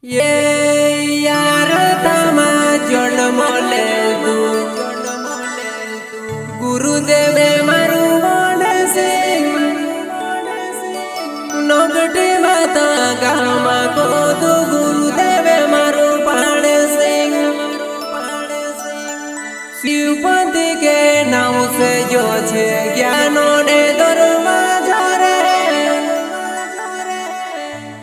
ये यार तमा जन्म ले दू गुरुदेवे मारू वने सिंह नगटी माता गामा को दू गुरुदेवे मारू पाड़े सिंह शिवपति के नाम से जो छे ज्ञानो ने दरवाजा रे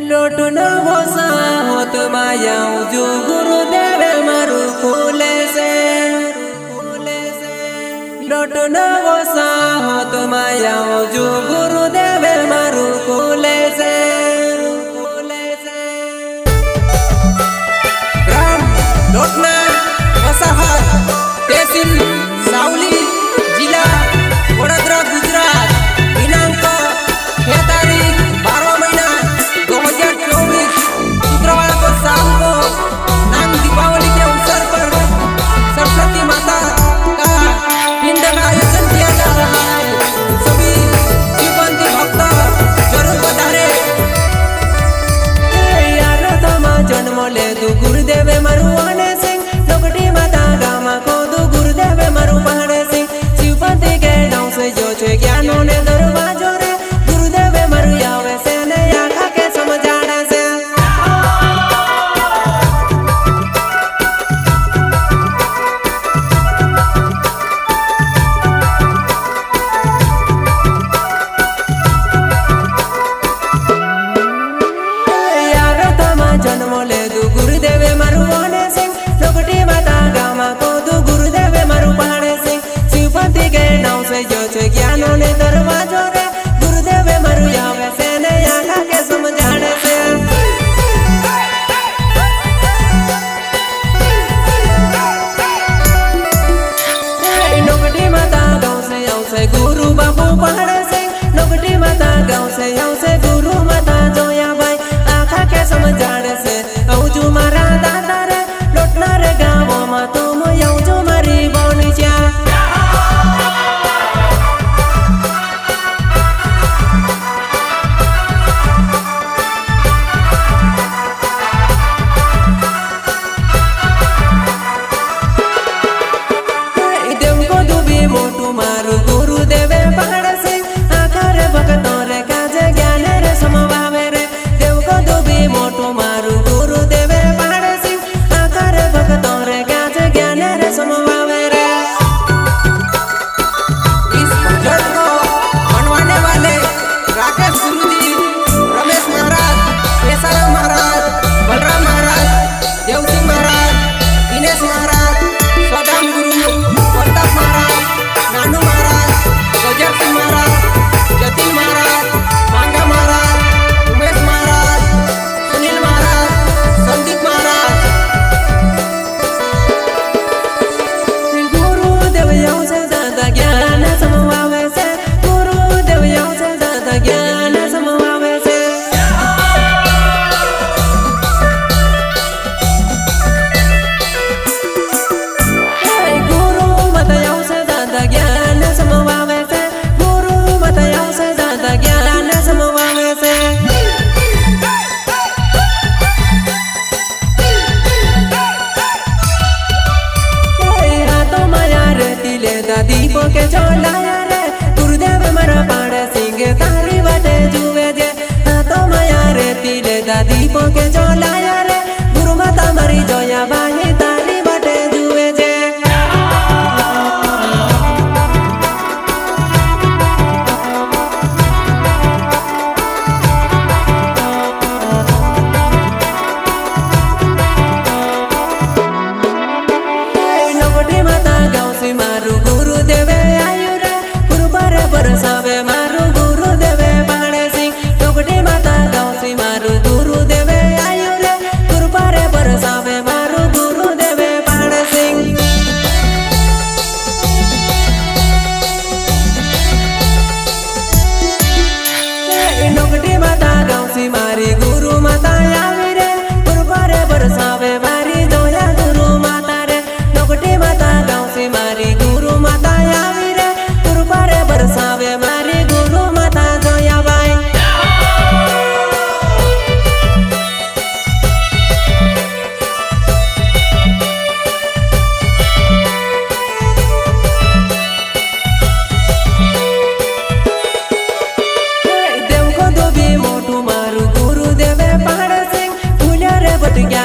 लोटू न भोसा होत माया जो गुरुदेवे मारू खोले से लोटू न भोसा होत माया जो गुरुदेवे मारू खोले से ग्राम लोटना वसाहत तहसील सावली जिला वडोदरा गुजरात दिनांक 6 तारीख 12 महीना 2024 शुक्रवार को शाम को नाग दीपावली के अवसर पर सरस्वती माता का पिंड का आयोजन किया जा रहा है। सभी शिवपंथी भक्त जरूर पधारे। यार तमा जन्म ले दू गुरुदेवे मारू वने सिंह नगटी माता गामा को दू गुरुदेवे मारू पहाड़े सिंह शिवपंथी के नाम से जो छे ज्ञानो ने दरवाजो रे गुरुदेवे मारू आवे से ने आखा के समझाड़े से यार तमा जन्म ले दू गुरुदेवे मारू वने सिंह नगटी माता गामा को दू गुरुदेवे मारू पहाड़े सिंह शिवपंथी के नाम से जो छे ज्ञानो ने दरवाजो रे गुरुदेवे मारू आवे से ने आखा के समझाड़े से नगटी माता गाँव से आव से गुरु बाबू पहाड़े सिंह नगटी माता गाँव से आव से गुरु माता जोया भाई आखा के समझाड़े से औजू मारा दादा रे लोटना रे गाँव में तुम औजू मारी बोनी चा मोटू मारू गुरुदेवे पहाड़ सिंह आखर भक्तों रे काजे ज्ञान रे समभावे रे देव को दुबी मोटू मारू गुरुदेवे पहाड़ सिंह आखर भक्तों रे काजे ज्ञान रे समभावे रे। इस भजन को बनवाने वाले राकेश गुरुजी, रमेश महाराज, केशव महाराज, बलराम महाराज, देव सिंह महाराज, दिनेश महाराज, सदाम गुरु, प्रताप महाराज, नानू महाराज, गजर सिंह महाराज, जतिन महाराज, मांगा महाराज, उमेश महाराज, सुनील महाराज, संदीप महाराज। गुरुदेव यौ से ज्यादा ज्ञान समभावे से गुरुदेव यौ से ज्यादा ज्ञान समभावे से गुरु मत यौ से ज्यादा ज्ञान समभावे से गुरु मत यौ से ज्यादा ज्ञान समभावे से हाथों माया रे तिले दीप के चलाया रे गुरुदेव मारा पाड़े सिंह तारी बाटे जुए जे हाथों माया रे तिले दीप के चलाया रे गुरु माता मारी जोया भाई तारी बाटे जुए जे नगटी माता गाँव से मारू गुरुदेवे आयु रे गुरु पर सावे मारू गुरुदेवे पहाड़े सिंह नगटी माता गाँव से मारू गुरुदेवे आयु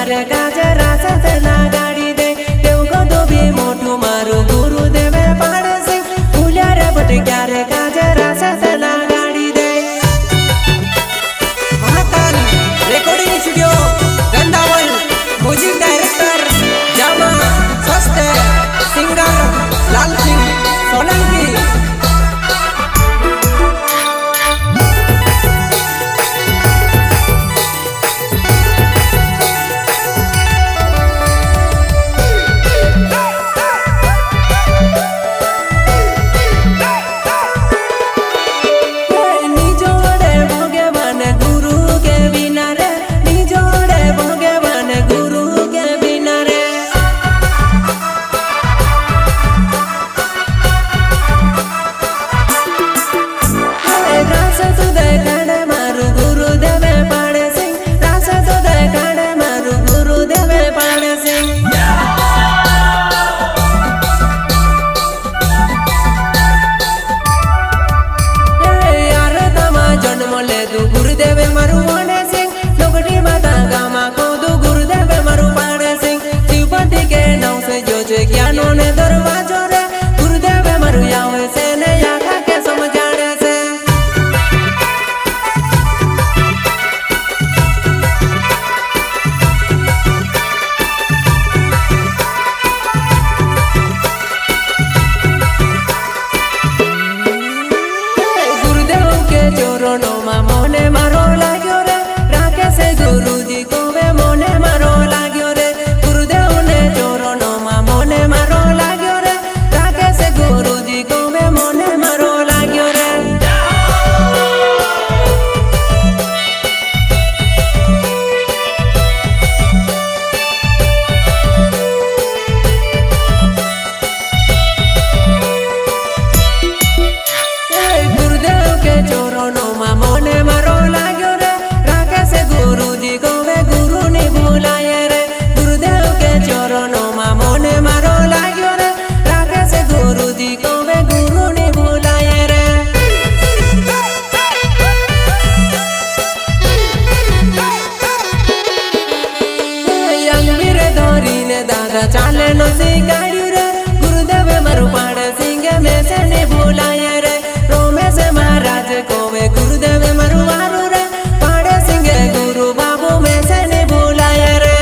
ક્યારે કાજરા સાથે ના ગાડી દે તેવું કદો બી મોટું મારું ગુરુદેવે પાડે છે ભૂલ્યા રે બટ ક્યારે કાજરા સાથે ના ગાડી દે महाकाल रेकॉर्डिंग स्टूडियो गंदावल म्यूजिक डायरेक्टर जामा स्वस्थ सिंगर लाल सिंह सोलंकी ગુરુદેવે મારું વણે સિંહ લોકડી માતા ગામા કોદુ ગુરુદેવે મારું પાડે સિંહ શિવપતિ કે નવસે જોજે જ્ઞાનો ને દરવાજો રે ગુરુદેવે મારું આવે છે ને આખા કે સમજાડે છે ગુરુદેવ કે ચોરણો માં મોને મારો લાગ્યો રે રાખે છે ગુરુજી કોવે મોને મારો લાગ્યો રે ગુરુદેવ ને ચોરણો માં મોને મારો લાગ્યો રે રાખે છે ગુરુજી કોવે મોને મારો લાગ્યો રે ગુરુદેવ કે ચોરણો માં મોને મારો લાગ્યો રે રાખે છે ગુરુજી કોવે ગુરુ ની ભૂલાય રે ગુરુદેવ કે ચોરણો માં મોને મારો લાગ્યો રે રાખે છે ગુરુજી કોવે ગુરુ ની ભૂલાય રે અંગવીરે ધોરીને દાદા ચાલે નો શીખાડ્યું રે ગુરુદેવે મારું પાડે સિંગે મેસે ને ભૂલાય રે રોમેશે મહારાજ કોવે ગુરુદેવે મારું વારું રે પાડે સિંગે ગુરુ બાબુ મેસે ને ભૂલાય રે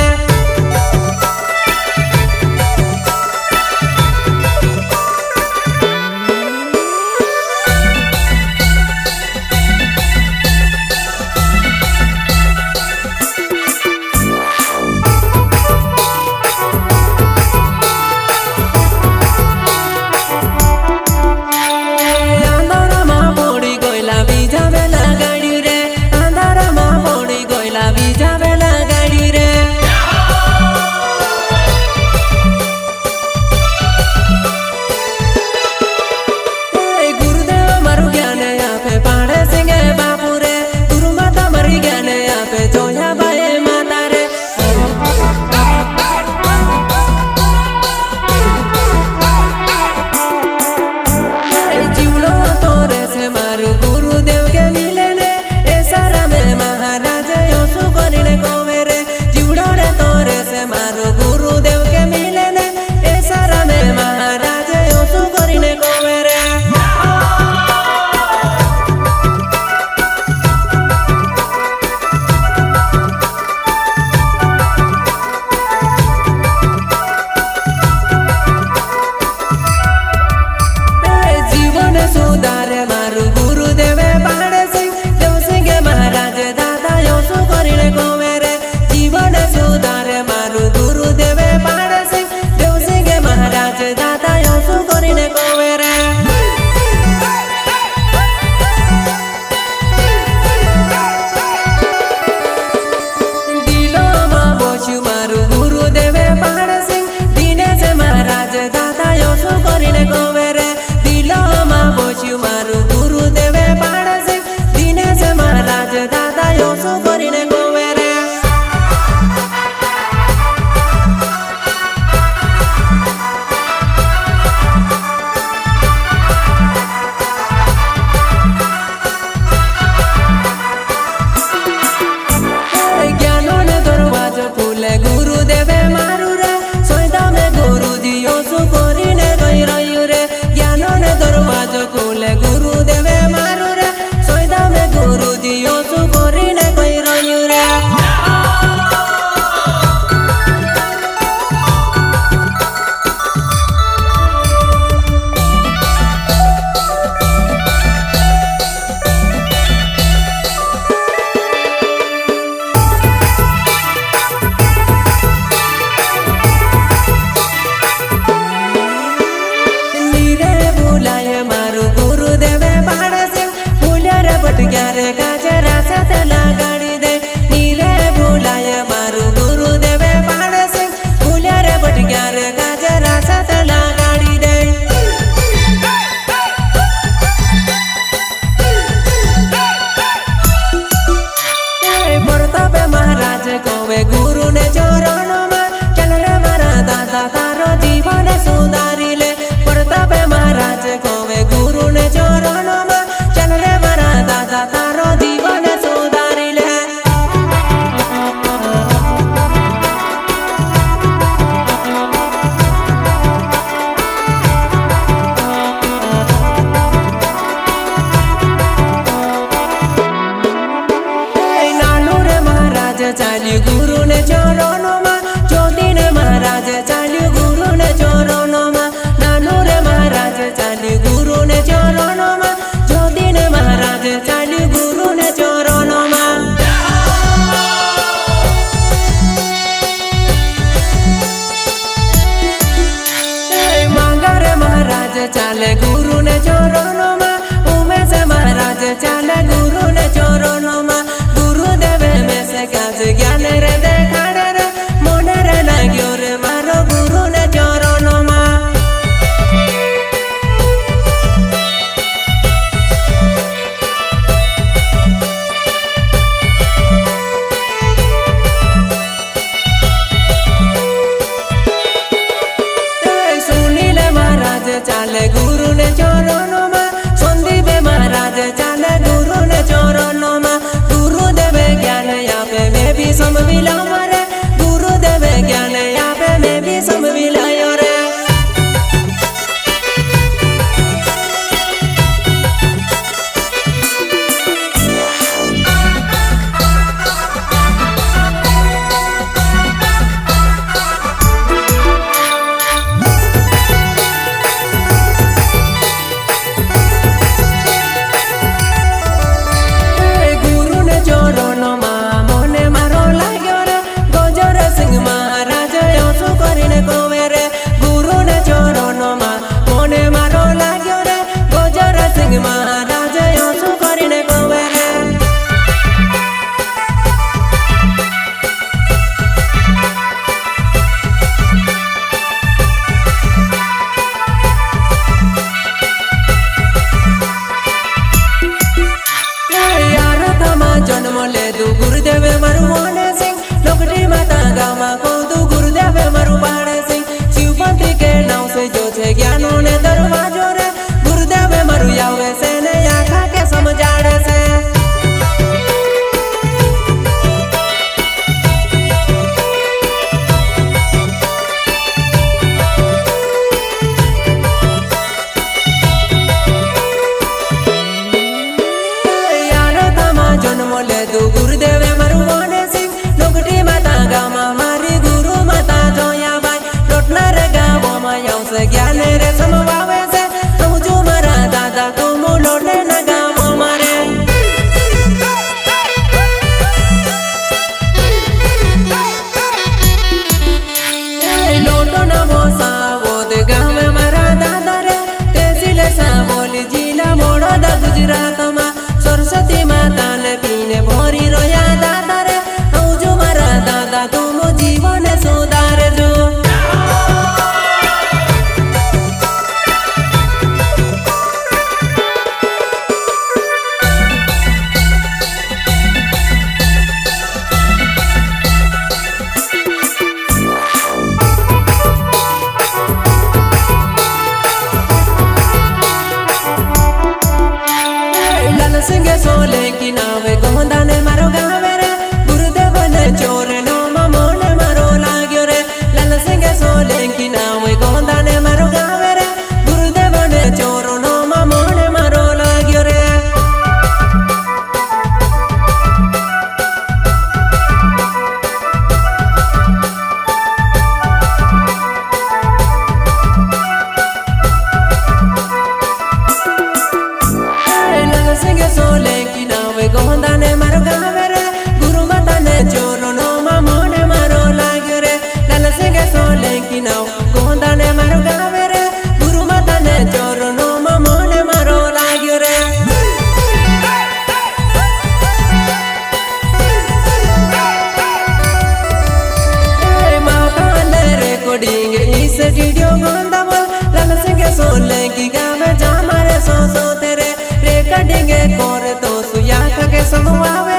ક્યારે ગાજરા સાથે લગાડી દે નીરે ભૂલાય મારું ગુરુદેવે પાડે સિંહ ભૂલ્યા રે ભટક્યા રે ગાજરા સાથે લગાડી દે પ્રતાપે મહારાજ કોવે ગુરુને ચરણોમાં ચાલ રે મારા દાદા તારો જીવન સુધારી લે પ્રતાપે મહારાજ કોવે ગુરુને ચરણોમાં ચાલ રે મારા દાદા તારો જીવન સુધારી લે ચાલ્યું ગુરુને ચરણોમાં જ્યોતિને મહારાજ ચાલ્યું ગુરુને ચરણોમાં નાનું રે મહારાજ ચાલ્યું ગુરુને ચરણોમાં જ્યોતિને મહારાજ ચાલ્યું ગુરુને ચરણોમાં માંગા રે મહારાજ ચાલે ગુરુને ચરણોમાં ઉમેશ મહારાજ ચાલે ગુરુને ચરણોમાં જ્ઞાન રે દેખાડે રે મોને રે લાગ્યો રે મારો ગુરુને ચરણોમાં સુનીલ મહારાજ ચાલે ગુરુને ચરણોમાં સંદીપે મહારાજ ચાલે ગુરુને ચરણોમાં ગુરુદેવે જ્ઞાન આપે મેં ભી સમવી લઉં રે ગુરુદેવે જ્ઞાન આપે મેં ભી સમવી લયો રે જન્મ લેદું ગુરુદેવે મારું મોને સિંહ લોકડી માતા ગામમાં કહું ગુરુદેવે મારું પાડે સિંહ શિવપંથી કે નાવ સે જો છે જ્ઞાનો ને દરવાજો રે ગુરુદેવે મારું આવે છે ને આખા કે સમજાડે છે જન્મ લેદું ગુરુદેવે મારું મોને સિંહ લોકડી માતા ગામમાં મારી ગુરુ માતા જોયા ભાઈ લોટના રે ગામોમાં આવશે જ્ઞાન રે સમવાવે છે હું છું મારા દાદા તું લોટે ના ગામો મારે લોટો ના મોસાવોદ ગામે મારા દાદા રે તે સિલે સાવોલી જિલ્લા મોડોદા ગુજરાતમાં સરસ્વતી માતાને પીને ભરી રોયા દાદા રે હું જો મારા દાદા તું જીવન સુધારજો સિંગે સોલે કી નાવે ગોંદાને મારો ગાવે રે ગુરુદેવને ચોરનો માં મોને મારો લાગ્યો રે બેસણું આવે